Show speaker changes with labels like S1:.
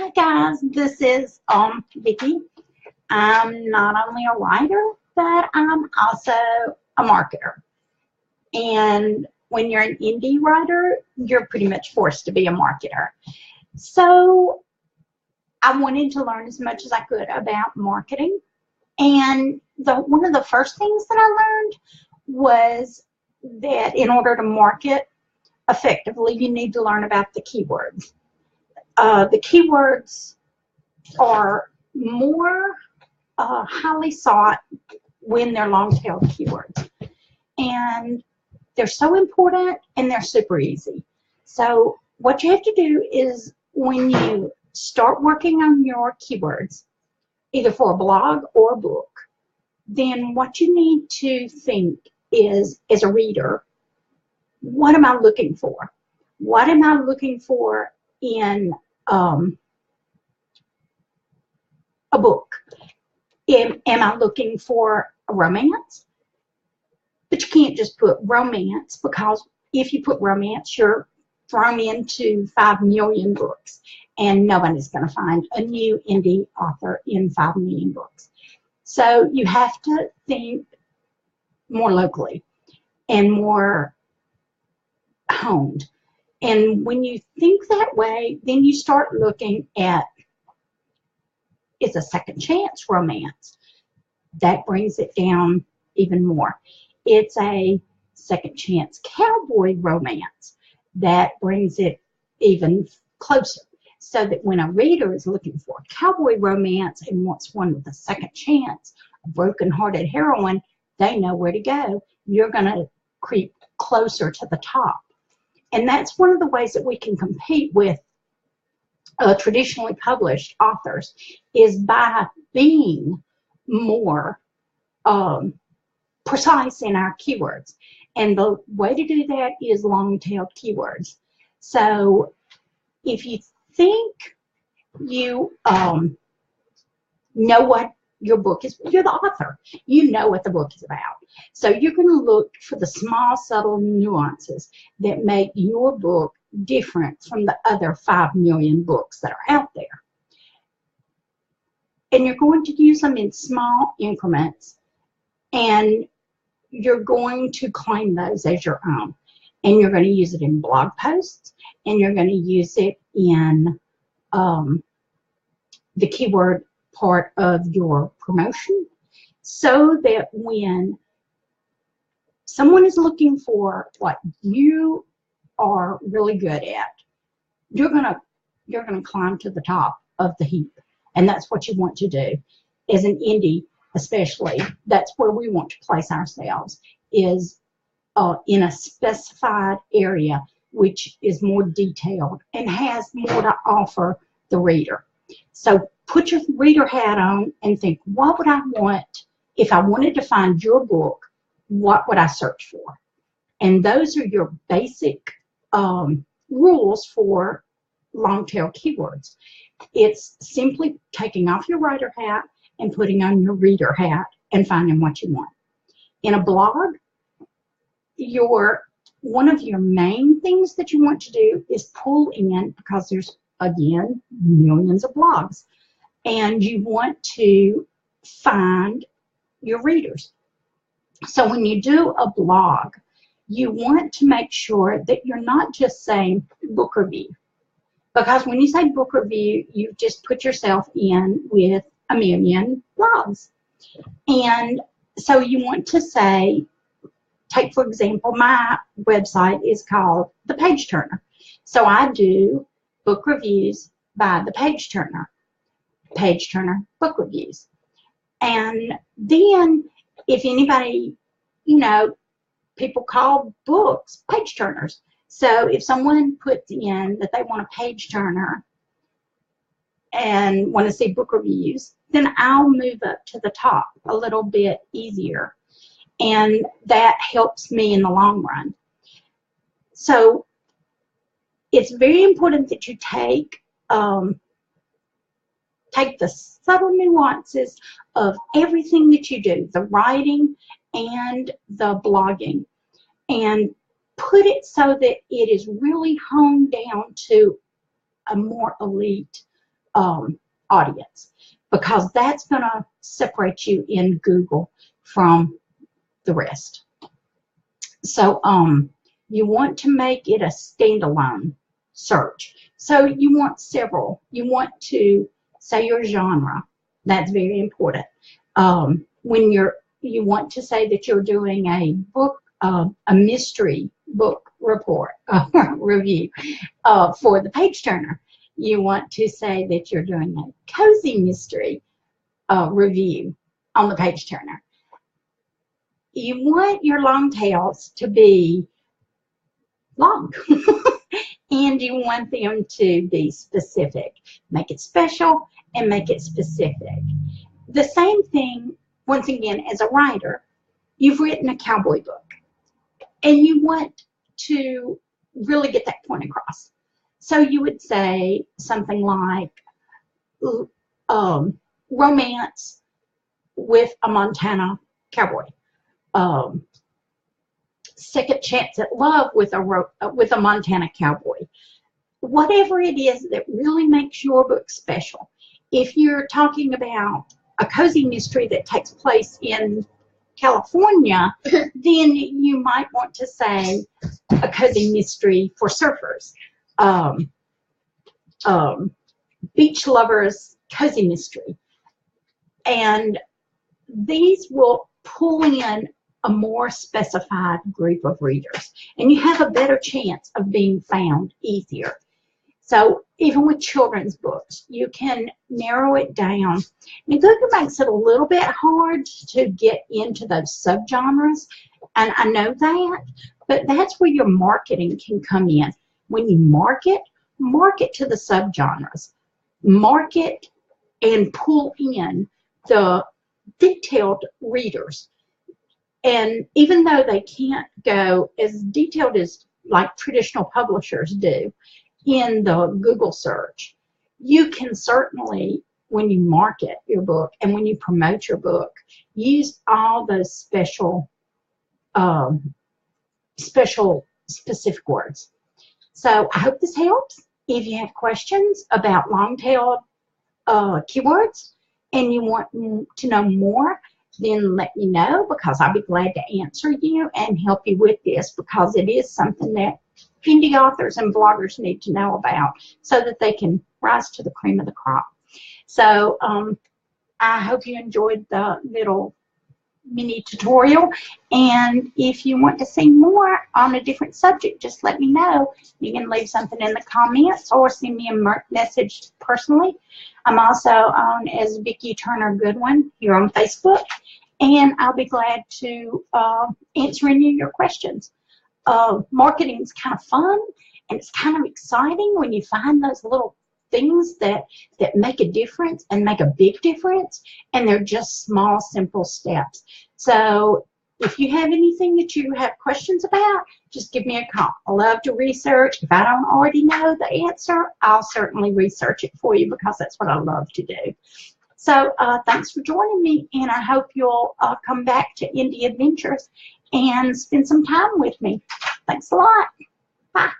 S1: Hi guys, this is Vicki. I'm not only a writer, but I'm also a marketer. And when you're an indie writer, you're pretty much forced to be a marketer. So I wanted to learn as much as I could about marketing. And one of the first things that I learned was that in order to market effectively, you need to learn about the keywords. The keywords are more highly sought when they're long-tailed keywords. And they're so important and they're super easy. So what you have to do is when you start working on your keywords, either for a blog or a book, then what you need to think is, as a reader, what am I looking for? What am I looking for in a book? Am I looking for a romance? But you can't just put romance, because if you put romance, you're thrown into 5 million books, and nobody's going to find a new indie author in 5 million books. So you have to think more locally and more honed. And when you think that way, then you start looking at, is a second chance romance. That brings it down even more. It's a second chance cowboy romance. That brings it even closer. So that when a reader is looking for a cowboy romance and wants one with a second chance, a broken-hearted heroine, they know where to go. You're going to creep closer to the top. And that's one of the ways that we can compete with traditionally published authors, is by being more precise in our keywords. And the way to do that is long-tailed keywords. So if you think you know what your book is, you're the author, you know what the book is about. So you're going to look for the small, subtle nuances that make your book different from the other 5 million books that are out there. And you're going to use them in small increments, and you're going to claim those as your own. And you're going to use it in blog posts, and you're going to use it in the keyword part of your promotion, so that when someone is looking for what you are really good at, you're gonna climb to the top of the heap. And that's what you want to do. As an indie especially, that's where we want to place ourselves, is in a specified area which is more detailed and has more to offer the reader. So put your reader hat on and think, what would I want if I wanted to find your book? What would I search for? And those are your basic rules for long-tail keywords. It's simply taking off your writer hat and putting on your reader hat and finding what you want. In a blog, one of your main things that you want to do is pull in, because there's, again, millions of blogs, and you want to find your readers. So when you do a blog, you want to make sure that you're not just saying book review, because when you say book review, you just put yourself in with a million blogs. And so you want to say, take for example, my website is called The Page Turner. So I do book reviews by The Page Turner book reviews. And then if anybody, people call books page turners. So if someone puts in that they want a page turner and want to see book reviews, then I'll move up to the top a little bit easier. And that helps me in the long run. So it's very important that you take the subtle nuances of everything that you do, the writing and the blogging, and put it so that it is really honed down to a more elite audience, because that's going to separate you in Google from the rest. So you want to make it a standalone search. So you want several. You want to say your genre. That's very important. When you want to say that you're doing a book, a mystery book report review for the page turner. You want to say that you're doing a cozy mystery review on the page turner. You want your long tails to be long. And you want them to be specific. Make it special and make it specific. The same thing, once again, as a writer, you've written a cowboy book and you want to really get that point across. So you would say something like romance with a Montana cowboy. Second chance at love with a Montana cowboy. Whatever it is that really makes your book special. If you're talking about a cozy mystery that takes place in California, then you might want to say a cozy mystery for surfers. Beach lovers cozy mystery. And these will pull in a more specified group of readers, and you have a better chance of being found easier. So even with children's books, you can narrow it down. Now, Google makes it a little bit hard to get into those subgenres, and I know that, but that's where your marketing can come in. When you market to the subgenres. Market and pull in the detailed readers. And even though they can't go as detailed as like traditional publishers do in the Google search, you can certainly, when you market your book and when you promote your book, use all those special specific words. So I hope this helps. If you have questions about long-tailed keywords and you want to know more, then let me know, because I'll be glad to answer you and help you with this, because it is something that indie authors and bloggers need to know about so that they can rise to the cream of the crop. So I hope you enjoyed the little mini tutorial, and if you want to see more on a different subject, just let me know. You can leave something in the comments or send me a message personally. I'm also on as Vicki Turner Goodwin here on Facebook, and I'll be glad to answer any of your questions. Marketing is kind of fun, and it's kind of exciting when you find those little things that make a difference and make a big difference, and they're just small, simple steps. So if you have anything that you have questions about, just give me a call. I love to research. If I don't already know the answer, I'll certainly research it for you, because that's what I love to do. So thanks for joining me, and I hope you'll come back to Indie Adventures and spend some time with me. Thanks a lot. Bye.